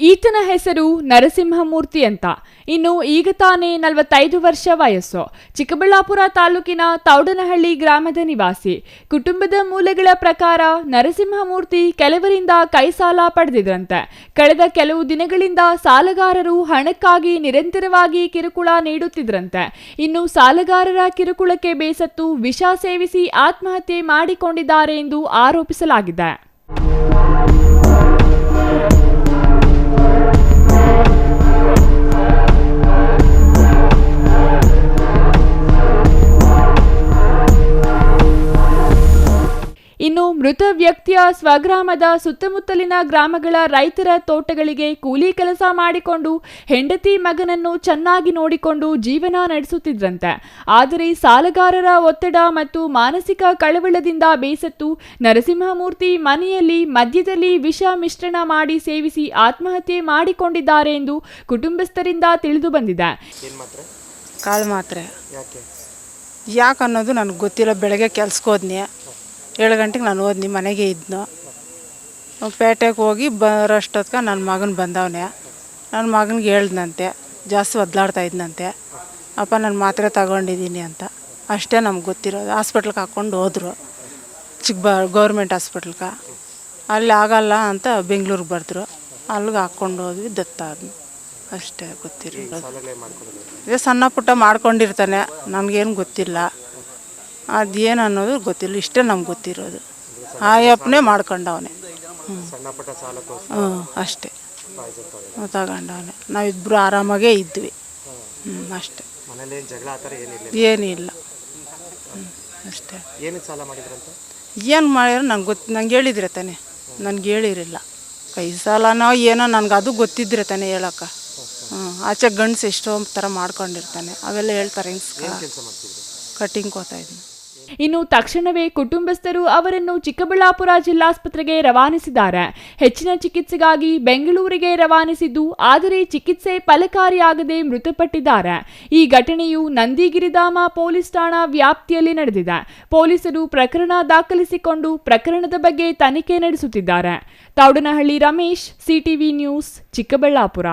ಈತನ ಹೆಸರು ನರಸಿಂಹಮೂರ್ತಿ ಅಂತ. ಇನ್ನು ಈಗ ತಾನೇ 45 ವರ್ಷ ವಯಸ್ಸು. ಚಿಕ್ಕಬಳ್ಳಾಪುರ ತಾಲೂಕಿನ ತೌಡನಹಳ್ಳಿ ಗ್ರಾಮದ ನಿವಾಸಿ. ಕುಟುಂಬದ ಮೂಲಗಳ ಪ್ರಕಾರ ನರಸಿಂಹಮೂರ್ತಿ ಕೆಲವರಿಂದ ಕೈ ಸಾಲ ಪಡೆದಿದ್ರಂತೆ. ಕಳೆದ ಕೆಲವು ದಿನಗಳಿಂದ ಸಾಲಗಾರರು ಹಣಕ್ಕಾಗಿ ನಿರಂತರವಾಗಿ ಕಿರುಕುಳ ನೀಡುತ್ತಿದ್ರಂತೆ. ಇನ್ನು ಸಾಲಗಾರರ ಕಿರುಕುಳಕ್ಕೆ ಬೇಸತ್ತು ವಿಷ ಸೇವಿಸಿ ಆತ್ಮಹತ್ಯೆ ಮಾಡಿಕೊಂಡಿದ್ದಾರೆ ಎಂದು ಆರೋಪಿಸಲಾಗಿದೆ. ಇನ್ನು ಮೃತ ವ್ಯಕ್ತಿಯ ಸ್ವಗ್ರಾಮದ ಸುತ್ತಮುತ್ತಲಿನ ಗ್ರಾಮಗಳ ರೈತರ ತೋಟಗಳಿಗೆ ಕೂಲಿ ಕೆಲಸ ಮಾಡಿಕೊಂಡು ಹೆಂಡತಿ ಮಗನನ್ನು ಚೆನ್ನಾಗಿ ನೋಡಿಕೊಂಡು ಜೀವನ ನಡೆಸುತ್ತಿದ್ರಂತೆ. ಆದರೆ ಸಾಲಗಾರರ ಒತ್ತಡ ಮತ್ತು ಮಾನಸಿಕ ಕಳವಳದಿಂದ ಬೇಸತ್ತು ನರಸಿಂಹಮೂರ್ತಿ ಮನೆಯಲ್ಲಿ ಮದ್ಯದಲ್ಲಿ ವಿಷ ಮಿಶ್ರಣ ಮಾಡಿ ಸೇವಿಸಿ ಆತ್ಮಹತ್ಯೆ ಮಾಡಿಕೊಂಡಿದ್ದಾರೆ ಎಂದು ಕುಟುಂಬಸ್ಥರಿಂದ ತಿಳಿದು ಬಂದಿದೆ. ಕಾಳು ಮಾತ್ರೆ ಯಾಕೆ ಅನ್ನೋದು ನನಗೆ ಗೊತ್ತಿಲ್ಲ. ಬೆಳಗ್ಗೆ ಕೆಲ್ಸಕ್ಕೆ ಹೋದ್ನಿ, 7 ಗಂಟೆಗೆ ನಾನು ಹೋದ್ನಿ, ಮನೆಗೆ ಇದ್ನು. ಪೇಟೆಗೆ ಹೋಗಿ ಬರೋಷ್ಟೊತ್ಗೆ ನನ್ನ ಮಗನ ಬಂದವನೇ. ನನ್ನ ಮಗನಿಗೆ ಹೇಳ್ದಂತೆ, ಜಾಸ್ತಿ ಒದ್ಲಾಡ್ತಾ ಇದ್ದಂತೆ, ಅಪ್ಪ ನಾನು ಮಾತ್ರೆ ತಗೊಂಡಿದ್ದೀನಿ ಅಂತ. ಅಷ್ಟೇ ನಮ್ಗೆ ಗೊತ್ತಿರೋದು. ಹಾಸ್ಪಿಟ್ಲಿಗೆ ಹಾಕ್ಕೊಂಡು ಹೋದ್ರು, ಗೌರ್ಮೆಂಟ್ ಹಾಸ್ಪಿಟ್ಲ್ಗೆ. ಅಲ್ಲಿ ಆಗಲ್ಲ ಅಂತ ಬೆಂಗಳೂರಿಗೆ ಬರೆದ್ರು. ಅಲ್ಲಿಗೆ ಹಾಕ್ಕೊಂಡು ಹೋದ್ವಿ, ದತ್ತಾದ್ನು. ಅಷ್ಟೇ ಗೊತ್ತಿರೋದು. ಇದೇ ಸಣ್ಣ ಪುಟ್ಟ ಮಾಡ್ಕೊಂಡಿರ್ತಾನೆ, ನನಗೇನು ಗೊತ್ತಿಲ್ಲ. ಅದೇನು ಅನ್ನೋದು ಗೊತ್ತಿಲ್ಲ. ಇಷ್ಟೇ ನಮ್ಗೆ ಗೊತ್ತಿರೋದು. ಆಯಪ್ಪನೇ ಮಾಡ್ಕೊಂಡವನೆ. ಅಷ್ಟೇ ತಗೊಂಡವನೆ. ನಾವಿಬ್ಬರು ಆರಾಮಾಗೇ ಇದ್ವಿ. ಅಷ್ಟೇ, ಏನಿಲ್ಲ. ಅಷ್ಟೇ. ಏನು ಮಾಡ್ಯಾರ ನಂಗೆ ಹೇಳಿದ್ರೆ ತಾನೆ, ನನಗೆ ಹೇಳಿರಲಿಲ್ಲ. ಕೈ ಸಾಲನೋ ಏನೋ ನನಗೆ ಅದು ಗೊತ್ತಿದ್ರೆ ತಾನೆ ಹೇಳೋಕ್ಕ. ಆಚೆ ಗಂಡ್ಸು ಎಷ್ಟೋ ಥರ ಮಾಡ್ಕೊಂಡಿರ್ತಾನೆ, ಅವೆಲ್ಲ ಹೇಳ್ತಾರೆ. ಕಟಿಂಗ್ ಹೋಗ್ತಾ ಇದ್ದೀನಿ. ಇನ್ನು ತಕ್ಷಣವೇ ಕುಟುಂಬಸ್ಥರು ಅವರನ್ನು ಚಿಕ್ಕಬಳ್ಳಾಪುರ ಜಿಲ್ಲಾಸ್ಪತ್ರೆಗೆ ರವಾನಿಸಿದ್ದಾರೆ. ಹೆಚ್ಚಿನ ಚಿಕಿತ್ಸೆಗಾಗಿ ಬೆಂಗಳೂರಿಗೆ ರವಾನಿಸಿದ್ದು, ಆದರೆ ಚಿಕಿತ್ಸೆ ಫಲಕಾರಿಯಾಗದೆ ಮೃತಪಟ್ಟಿದ್ದಾರೆ. ಈ ಘಟನೆಯು ನಂದಿಗಿರಿಧಾಮ ಪೊಲೀಸ್ ಠಾಣಾ ವ್ಯಾಪ್ತಿಯಲ್ಲಿ ನಡೆದಿದೆ. ಪೊಲೀಸರು ಪ್ರಕರಣ ದಾಖಲಿಸಿಕೊಂಡು ಪ್ರಕರಣದ ಬಗ್ಗೆ ತನಿಖೆ ನಡೆಸುತ್ತಿದ್ದಾರೆ. Thoudanahalli Ramesh, CTV news, Chikkaballapur.